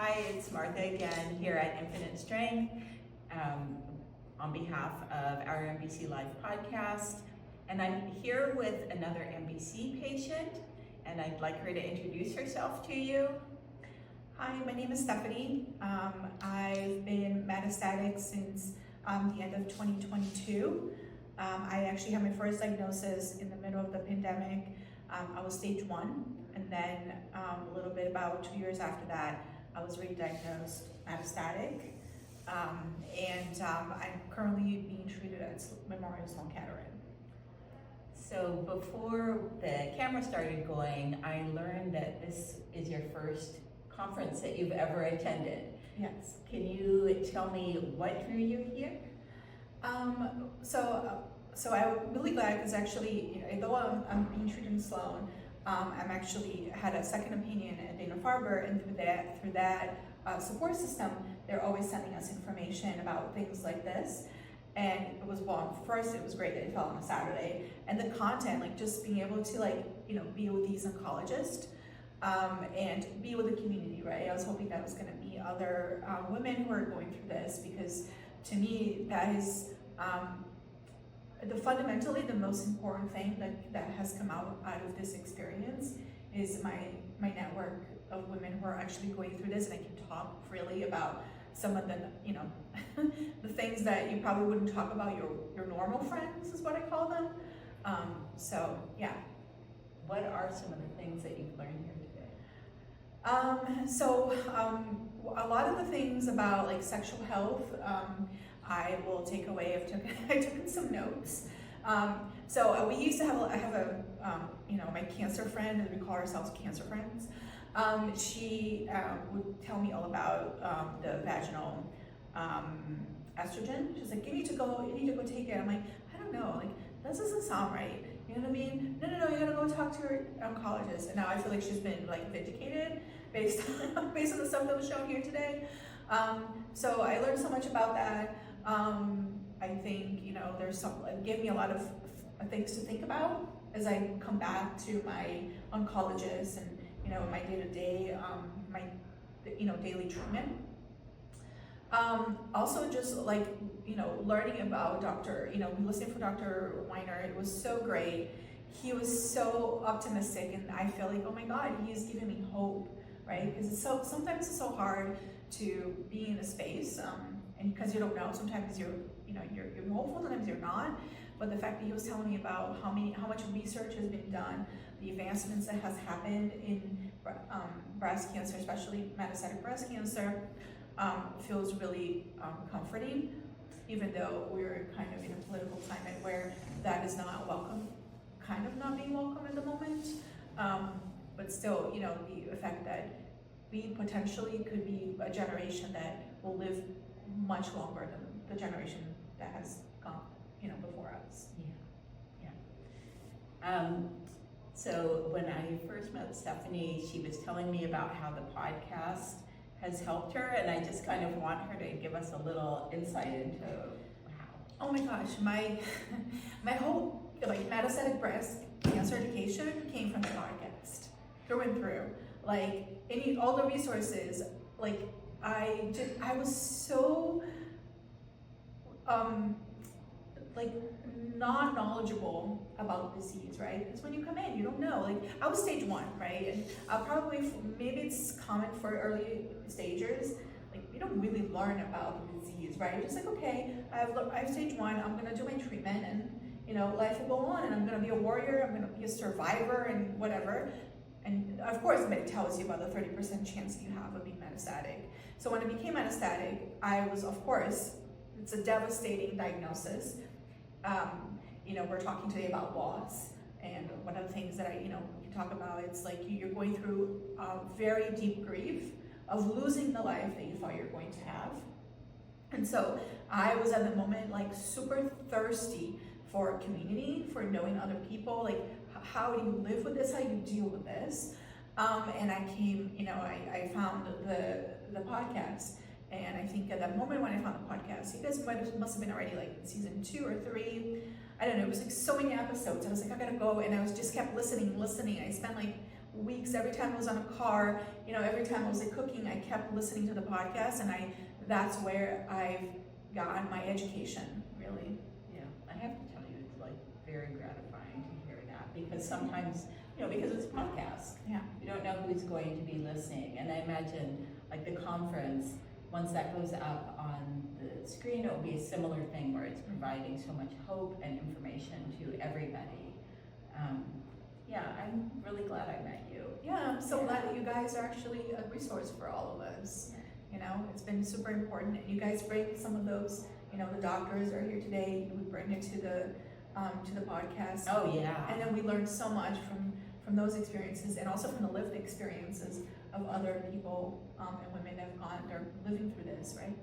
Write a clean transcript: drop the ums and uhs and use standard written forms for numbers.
Hi, it's Martha again here at Infinite Strength on behalf of our MBC Life podcast. And I'm here with another MBC patient, and I'd like her to introduce herself to you. Hi, my name is Stephanie. I've been metastatic since the end of 2022. I actually had my first diagnosis in the middle of the pandemic. I was stage 1, and then a little bit about 2 years after that, I was re-diagnosed metastatic. I'm currently being treated at Memorial Sloan Kettering. So before the camera started going, I learned that this is your first conference that you've ever attended. Yes. Can you tell me what drew you here? So I'm really glad because actually, though I'm being treated in Sloan, I'm actually had a second opinion at Dana-Farber, and through that support system, they're always sending us information about things like this. And it was, well, first it was great that it fell on a Saturday, and the content, like just being able to be with these oncologists and be with the community, right? I was hoping that was going to be other women who are going through this, because to me that is fundamentally the most important thing that has come out of this experience is my network of women who are actually going through this, and I can talk freely about some of the the things that you probably wouldn't talk about your normal friends, is what I call them. So yeah. What are some of the things that you've learned here today? A lot of the things about like sexual health, I will take away. I took some notes. We used to have I have a my cancer friend, and we call ourselves cancer friends. She would tell me all about the vaginal estrogen. She's like, you need to go take it. I'm like, I don't know, like that doesn't sound right. You know what I mean? No, you gotta go talk to your oncologist. And now I feel like she's been like vindicated based on the stuff that was shown here today. So I learned so much about that. I think there's it gave me a lot of things to think about as I come back to my oncologist and my day-to-day, my daily treatment. Also just learning about listening for Dr. Weiner, it was so great. He was so optimistic, and I feel like, oh my God, he is giving me hope, right? Because sometimes it's so hard to be in a space, and because you don't know, sometimes you're hopeful, sometimes you're not. But the fact that he was telling me about how much research has been done, the advancements that has happened in breast cancer, especially metastatic breast cancer, feels really comforting, even though we're kind of in a political climate where that is not welcome, kind of not being welcome at the moment. But still, the effect that we potentially could be a generation that will live much longer than the generation that has gone, before us. Yeah. So when I first met Stephanie, she was telling me about how the podcast has helped her, and I just kind of want her to give us a little insight into how. Oh my gosh, my whole metastatic breast cancer education came from the podcast through and through. All the resources, I was so not knowledgeable about the disease, right? Because when you come in, you don't know. I was stage 1, right? And maybe it's common for early stagers. You don't really learn about the disease, right? You're just okay, I have stage 1. I'm gonna do my treatment, and life will go on, and I'm gonna be a warrior. I'm gonna be a survivor, and whatever. And of course, somebody tells you about the 30% chance you have of being metastatic. So when I became metastatic, I was, of course, it's a devastating diagnosis. We're talking today about loss, and one of the things that we can talk about, it's you're going through very deep grief of losing the life that you thought you were going to have. And so I was at the moment super thirsty for community, for knowing other people, how do you live with this, how do you deal with this? And I came, I found the podcast. And I think at that moment when I found the podcast, you guys must have been already in season 2 or 3. I don't know, it was so many episodes. I was I gotta go, and I was just kept listening. I spent weeks, every time I was on a car, you know, every time I was cooking, I kept listening to the podcast, and that's where I've gotten my education, really. Yeah, I have to tell you, it's like very gratifying to hear that, because sometimes, you know, because it's a podcast, Yeah. you don't know who's going to be listening. And I imagine like the conference, once that goes up on the screen, it will be a similar thing where it's providing so much hope and information to everybody. Yeah, I'm really glad I met you. Yeah, I'm so glad that you guys are actually a resource for all of us. You know, it's been super important. And you guys bring some of those, you know, the doctors are here today. We bring it to the podcast. Oh yeah. And then we learn so much from those experiences, and also from the lived experiences of other people and women that have gone, they're living through this, right?